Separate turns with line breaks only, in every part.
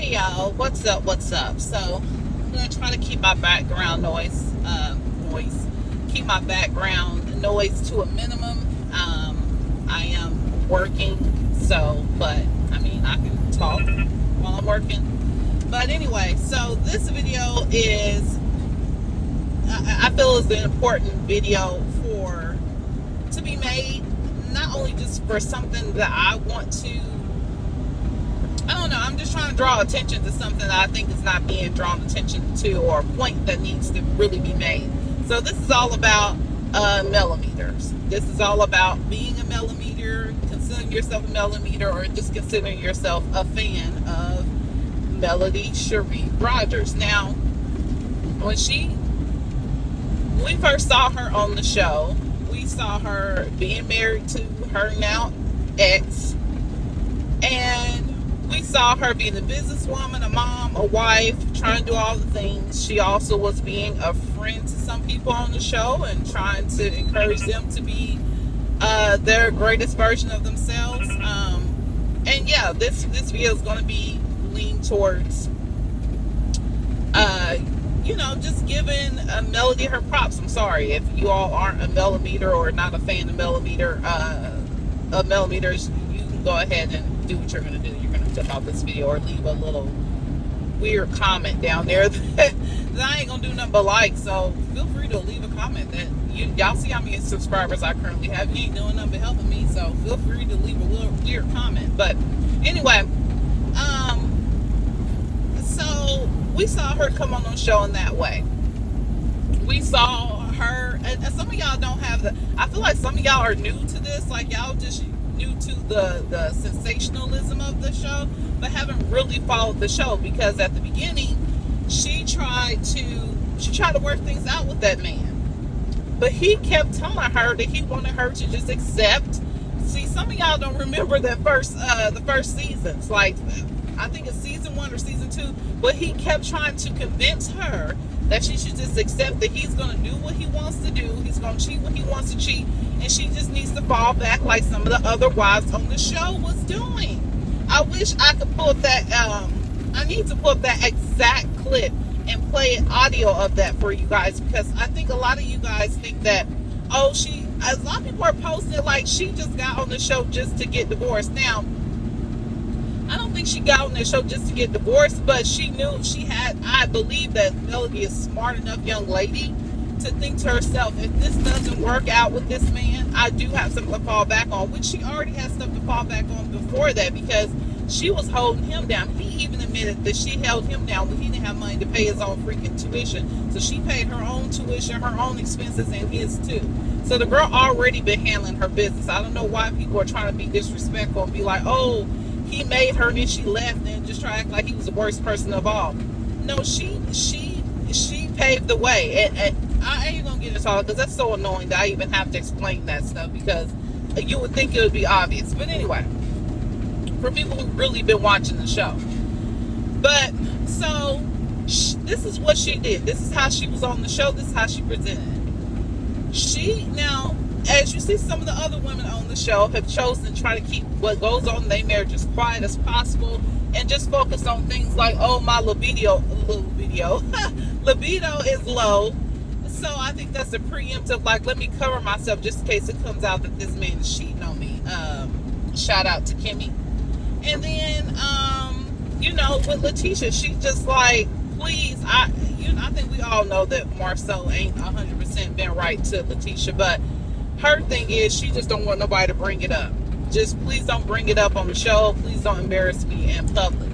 Hey y'all, what's up? What's up? So I'm gonna try to keep my background keep my background noise to a minimum. I am working, but I mean I can talk while I'm working. But anyway, so this video is I feel is an important video to be made, not only just for something that I want to. I don't know. I'm just trying to draw attention to something that I think is not being drawn attention to, or a point that needs to really be made. So this is all about Melometers. This is all about being a Melometer, considering yourself a Melometer, or just considering yourself a fan of Melody Cherie Rogers. Now, when we first saw her on the show, we saw her being married to her now ex, and we saw her being a businesswoman, a mom, a wife, trying to do all the things. She also was being a friend to some people on the show and trying to encourage them to be their greatest version of themselves. And yeah, this video is going to be leaned towards, just giving Melody her props. I'm sorry if you all aren't a Melometer or not a fan of Melometers. You can go ahead and do what you're going to do. You're going to check out this video or leave a little weird comment down there that I ain't going to do nothing but like. So feel free to leave a comment that y'all see how many subscribers I currently have. You ain't doing nothing but helping me. So feel free to leave a little weird comment. But anyway, so we saw her come on the show in that way. We saw her, and some of y'all don't have I feel like some of y'all are new to this, like y'all just new to the sensationalism of the show, but haven't really followed the show, because at the beginning she tried to work things out with that man, but he kept telling her that he wanted her to just accept. See, some of y'all don't remember the first seasons, like I think it's season 1 or season 2, but he kept trying to convince her that she should just accept that he's going to do what he wants to do. He's going to cheat when he wants to cheat. And she just needs to fall back like some of the other wives on the show was doing. I wish I could pull up that. I need to pull up that exact clip and play an audio of that for you guys, because I think a lot of you guys think that, a lot of people are posting like she just got on the show just to get divorced. Now, I don't think she got on the show just to get divorced, but she knew I believe that Melody is a smart enough young lady to think to herself, if this doesn't work out with this man, I do have something to fall back on, which she already had stuff to fall back on before that, because she was holding him down. He even admitted that she held him down when he didn't have money to pay his own freaking tuition. So she paid her own tuition, her own expenses, and his too. So the girl already been handling her business. I don't know why people are trying to be disrespectful and be like, oh, he made her, then she left, and just try to act like he was the worst person of all. No, she paved the way, and I ain't gonna get into all, because that's so annoying that I even have to explain that stuff, because you would think it would be obvious. But anyway, for people who've really been watching the show. But so this is what she did. This is how she was on the show. This is how she presented. Now, as you see, some of the other women on the show have chosen to try to keep what goes on in their marriage as quiet as possible, and just focus on things like, oh, my libido is low. So I think that's a preemptive, like, let me cover myself just in case it comes out that this man is cheating on me. Shout out to Kimmy. And then, with Letitia, she's just like, please, I think we all know that Marcel ain't 100% been right to Letitia, but her thing is she just don't want nobody to bring it up. Just please don't bring it up on the show. Please don't embarrass me in public.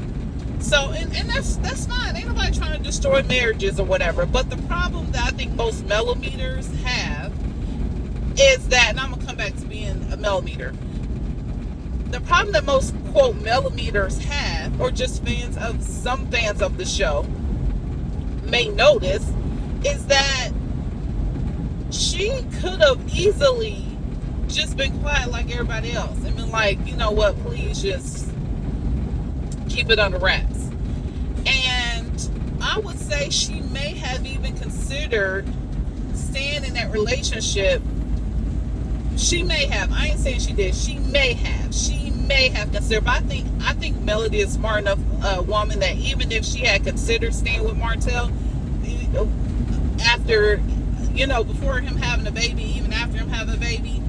So, and that's fine. Ain't nobody trying to destroy marriages or whatever. But the problem that I think most Melometers have is that, and I'm going to come back to being a Melometer. The problem that most, quote, Melometers have, or just some fans of the show may notice, is that she could have easily just been quiet like everybody else and been like, you know what, please just keep it under wraps. And I would say she may have even considered staying in that relationship. She may have. I ain't saying she did. She may have. She may have considered, but I think Melody is smart enough woman that even if she had considered staying with Martell after, before him having a baby, even after him having a baby,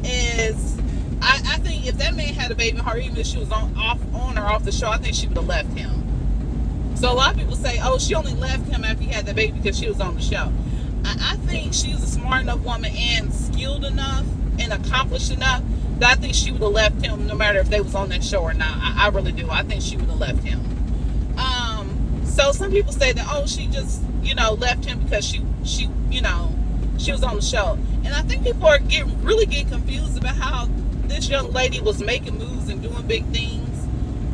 is I think if that man had a baby with her, even if she was on or off the show, I think she would have left him. So a lot of people say, oh, she only left him after he had the baby because she was on the show. I think she's a smart enough woman and skilled enough and accomplished enough that I think she would have left him no matter if they was on that show or not. I really do. I think she would have left him. So some people say that, oh, she just, left him because she was on the show. And I think people are really getting confused about how this young lady was making moves and doing big things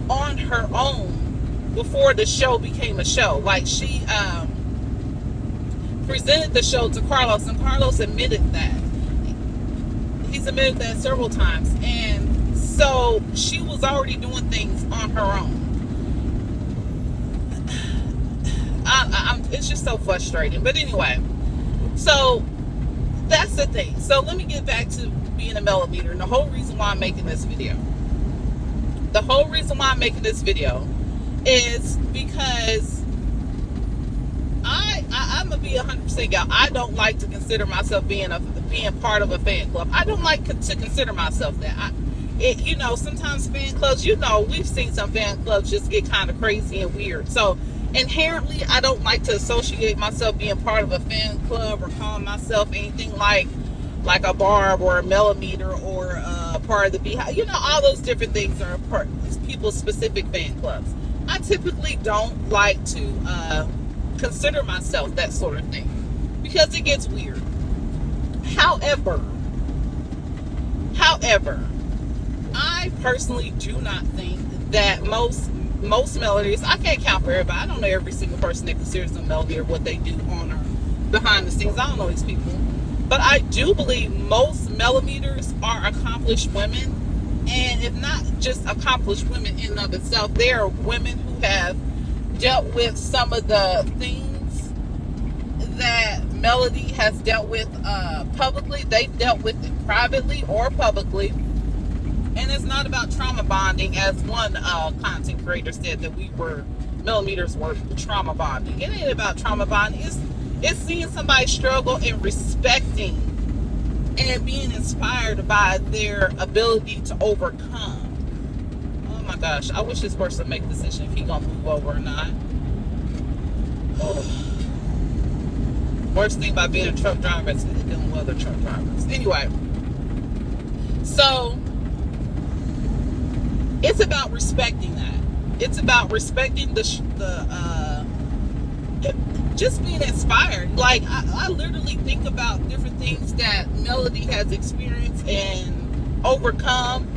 on her own before the show became a show. Like, she presented the show to Carlos, and Carlos admitted that. He's admitted that several times. And so she was already doing things on her own. It's just so frustrating. But anyway, so that's the thing. So let me get back to being a Melometer, and the whole reason why I'm making this video. The whole reason why I'm making this video is because I'm gonna be 100% y'all. I don't like to consider myself being part of a fan club. I don't like to consider myself that. Sometimes fan clubs, we've seen some fan clubs just get kind of crazy and weird. So inherently, I don't like to associate myself being part of a fan club or calling myself anything like a Barb or a Melometer or part of the Beehive. All those different things are people's specific fan clubs. I typically don't like to consider myself that sort of thing because it gets weird. However, I personally do not think that most Melodies, I can't count for everybody. I don't know every single person that considers them Melody or what they do on or behind the scenes. I don't know these people. But I do believe most Melometers are accomplished women. And if not just accomplished women in and of itself, they are women who have dealt with some of the things that Melody has dealt with publicly. They've dealt with it privately or publicly. And it's not about trauma bonding, as one content creator said, that Melometers were trauma bonding. It ain't about trauma bonding. It's seeing somebody struggle and respecting and being inspired by their ability to overcome. Oh my gosh, I wish this person would make a decision if he gonna move over or not. Worst thing about being a truck driver is dealing with other truck drivers. Anyway, so it's about respecting that. It's about respecting just being inspired. Like, I literally think about different things that Melody has experienced and overcome,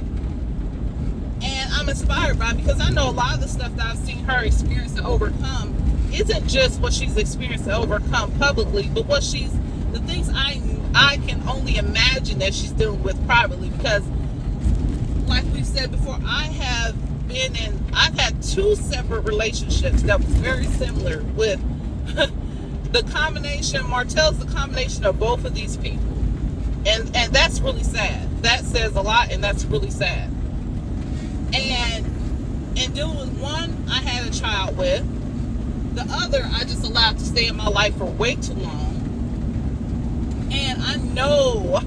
and I'm inspired by it because I know a lot of the stuff that I've seen her experience and overcome isn't just what she's experienced and overcome publicly, but the things I can only imagine that she's dealing with privately. Because like we've said before, I've had 2 separate relationships that was very similar with Martell's the combination of both of these people. And that's really sad. That says a lot, and that's really sad. And in dealing with one, I had a child with. The other, I just allowed to stay in my life for way too long. And I know,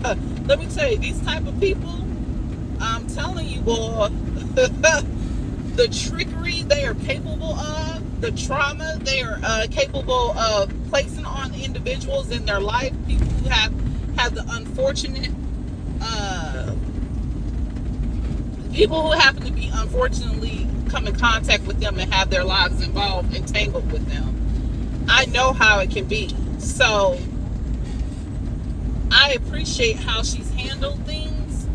let me tell you, these type of people, I'm telling you, boy, the trickery they are capable of, the trauma they are capable of placing on individuals in their life, people who have the unfortunate, people who happen to be unfortunately come in contact with them and have their lives involved and tangled with them. I know how it can be. So I appreciate how she's handled things,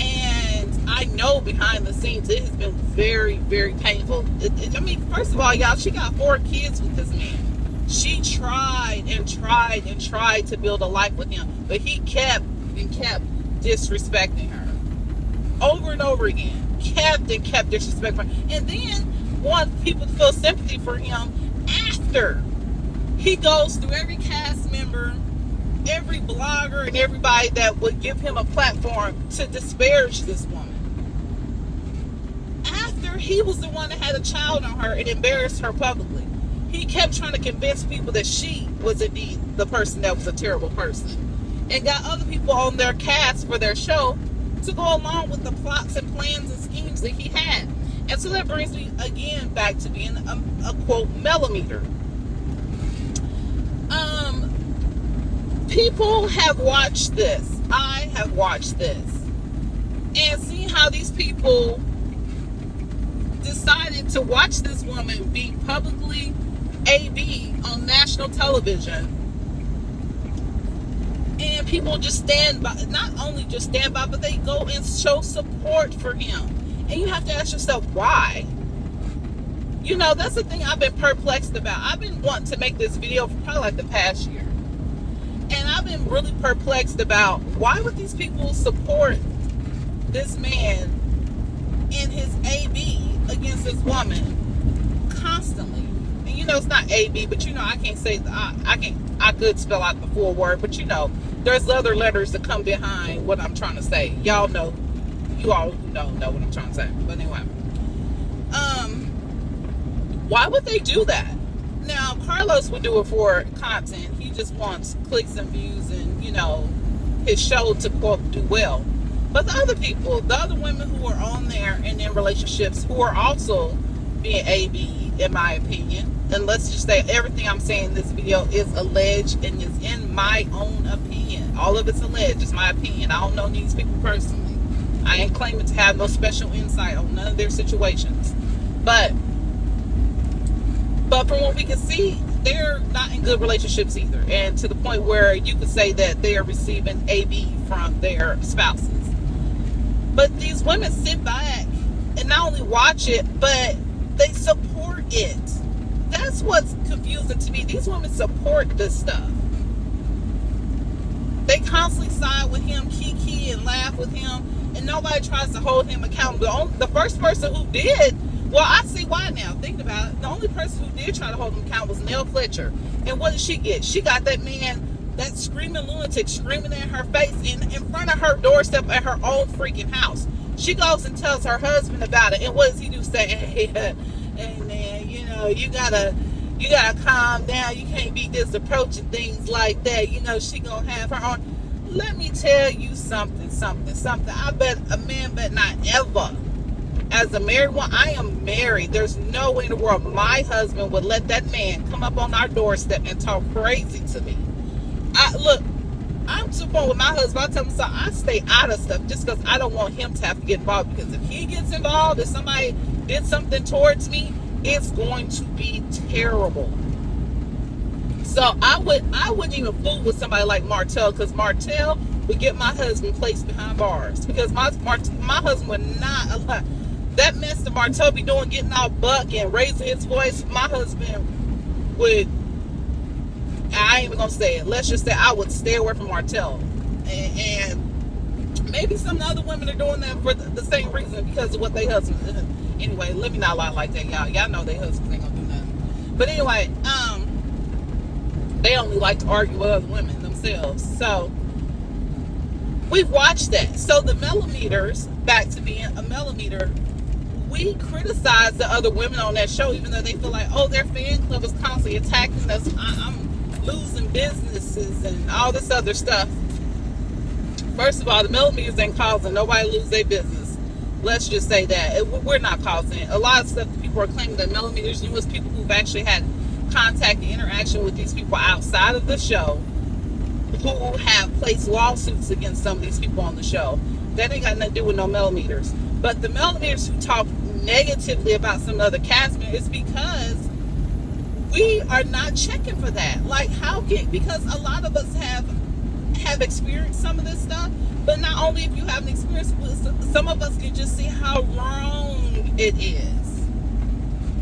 and I know behind the scenes it has been very, very painful. I mean, first of all, y'all, she got 4 kids with this man. She tried and tried and tried to build a life with him, but he kept disrespecting her over and over again. Kept disrespecting her. And then want people to feel sympathy for him after he goes through every cast member, every blogger, and everybody that would give him a platform to disparage this woman. her he was the one that had a child on her and embarrassed her publicly. He kept trying to convince people that she was indeed the person that was a terrible person, and got other people on their cast for their show to go along with the plots and plans and schemes that he had. And so that brings me again back to being a quote Melometer. People have watched this. I have watched this. And see how these people decided to watch this woman be publicly AB on national television. And people just stand by, not only just stand by, but they go and show support for him. And you have to ask yourself, why? You know, that's the thing I've been perplexed about. I've been wanting to make this video for probably like the past year. And I've been really perplexed about why would these people support this man in his AB against this woman constantly. And you know, it's not AB, but you know, I can't say, I could spell out the full word, but you know, there's other letters that come behind what I'm trying to say. Y'all know, you all don't know what I'm trying to say. But anyway, why would they do that? Now, Carlos would do it for content. He just wants clicks and views and, you know, his show to, quote, do well. But the other people, the other women who are on there and in relationships who are also being AB, in my opinion, and let's just say everything I'm saying in this video is alleged and is in my own opinion. All of it's alleged. It's my opinion. I don't know these people personally. I ain't claiming to have no special insight on none of their situations. But from what we can see, they're not in good relationships either. And to the point where you could say that they are receiving AB from their spouses. But these women sit back and not only watch it, but they support it. That's what's confusing to me. These women support this stuff. They constantly side with him, kiki, and laugh with him, and nobody tries to hold him accountable. The first person who did, well, I see why now, thinking about it. The only person who did try to hold him accountable was Nell Fletcher. And what did she get? She got that man, that screaming lunatic, screaming in her face in front of her doorstep at her own freaking house. She goes and tells her husband about it. And what does he do? Say, hey man, you know, you gotta calm down. You can't be just approaching things like that. You know, she gonna have her own. Let me tell you something. I bet a man bet not ever. As a married one, I am married. There's no way in the world my husband would let that man come up on our doorstep and talk crazy to me. I'm to the point with my husband, I tell him, so I stay out of stuff just because I don't want him to have to get involved. Because if he gets involved, if somebody did something towards me, it's going to be terrible. So I wouldn't even fool with somebody like Martell, because Martell would get my husband placed behind bars. Because my husband would not allow that mess that Martell be doing, getting all buck and raising his voice. My husband would, I ain't even gonna say it. Let's just say I would stay away from Martell. And maybe some other women are doing that for the same reason, because of what they husbands do. Anyway, let me not lie like that, y'all. Y'all know their husbands ain't gonna do nothing. But anyway, they only like to argue with other women themselves. So we've watched that. So the Melometers, back to being a Melometer, we criticize the other women on that show, even though they feel like, oh, their fan club is constantly attacking us. I'm losing businesses and all this other stuff. First of all, the Melometers ain't causing nobody lose their business. Let's just say that. We're not causing it. A lot of stuff that people are claiming that Melometers do is people who've actually had contact and interaction with these people outside of the show, who have placed lawsuits against some of these people on the show. That ain't got nothing to do with no Melometers. But the Melometers who talk negatively about some other cast members is because we are not checking for that. Like, because a lot of us have experienced some of this stuff, but not only if you haven't experienced it, some of us can just see how wrong it is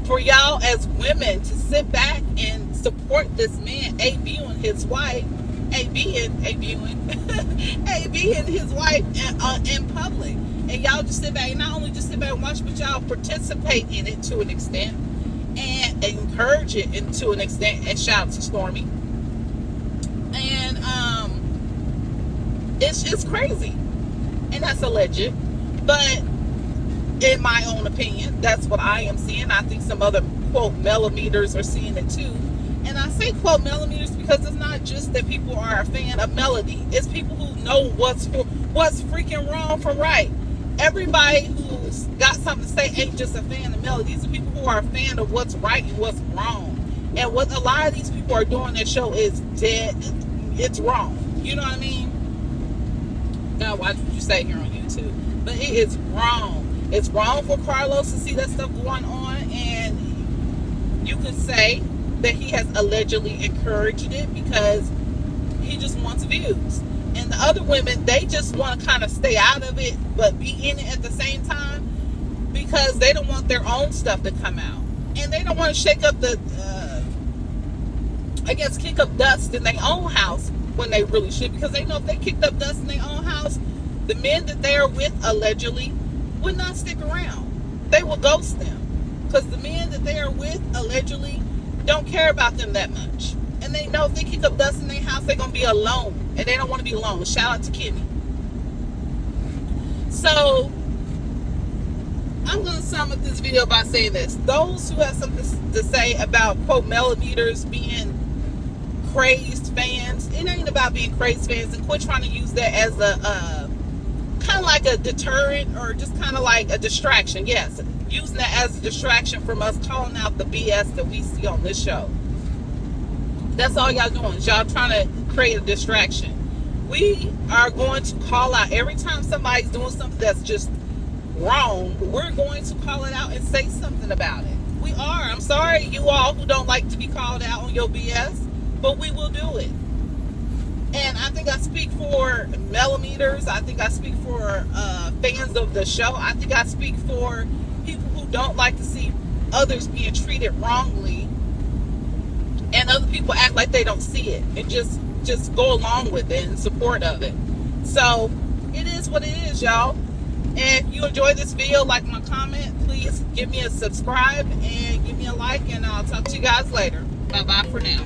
for y'all as women to sit back and support this man AB and his wife, AB and his wife in public. And y'all just sit back, and not only just sit back and watch, but y'all participate in it to an extent and encourage it to an extent. And shout out to Stormy. And it's crazy, and that's alleged. But in my own opinion. That's what I am seeing. I think some other, quote, Melometers are seeing it too. And I say, quote, Melometers because it's not just that people are a fan of melody. It's people who know what's freaking wrong from right. Everybody who's got something to say ain't just a fan of melody. These are people who are a fan of what's right and what's wrong. And what a lot of these people are doing that show is dead. It's wrong. You know what I mean? Gotta watch what you say here on YouTube. But it is wrong. It's wrong for Carlos to see that stuff going on, and you could say that he has allegedly encouraged it because he just wants views. And the other women, they just want to kind of stay out of it, but be in it at the same time because they don't want their own stuff to come out. And they don't want to shake up the, kick up dust in their own house when they really should, because they know if they kicked up dust in their own house, the men that they are with allegedly would not stick around. They will ghost them because the men that they are with allegedly don't care about them that much, and they know if they kick up dust in their house, they're gonna be alone, and they don't want to be alone. Shout out to Kimmy. So I'm gonna sum up this video by saying this: those who have something to say about, quote, Melometers being crazed fans, it ain't about being crazed fans, and quit trying to use that as a kind of like a deterrent or just kind of like a distraction. Yes, using that as a distraction from us calling out the BS that we see on this show. That's all y'all doing, is y'all trying to create a distraction. We are going to call out every time somebody's doing something that's just wrong. We're going to call it out and say something about it. We are. I'm sorry, you all who don't like to be called out on your BS, but we will do it. And I think I speak for Melometers. I think I speak for fans of the show. I think I speak for people who don't like to see others being treated wrongly, and other people act like they don't see it and just go along with it in support of it. So it is what it is, y'all. And if you enjoyed this video, like my comment, please give me a subscribe and give me a like, and I'll talk to you guys later. Bye bye for now.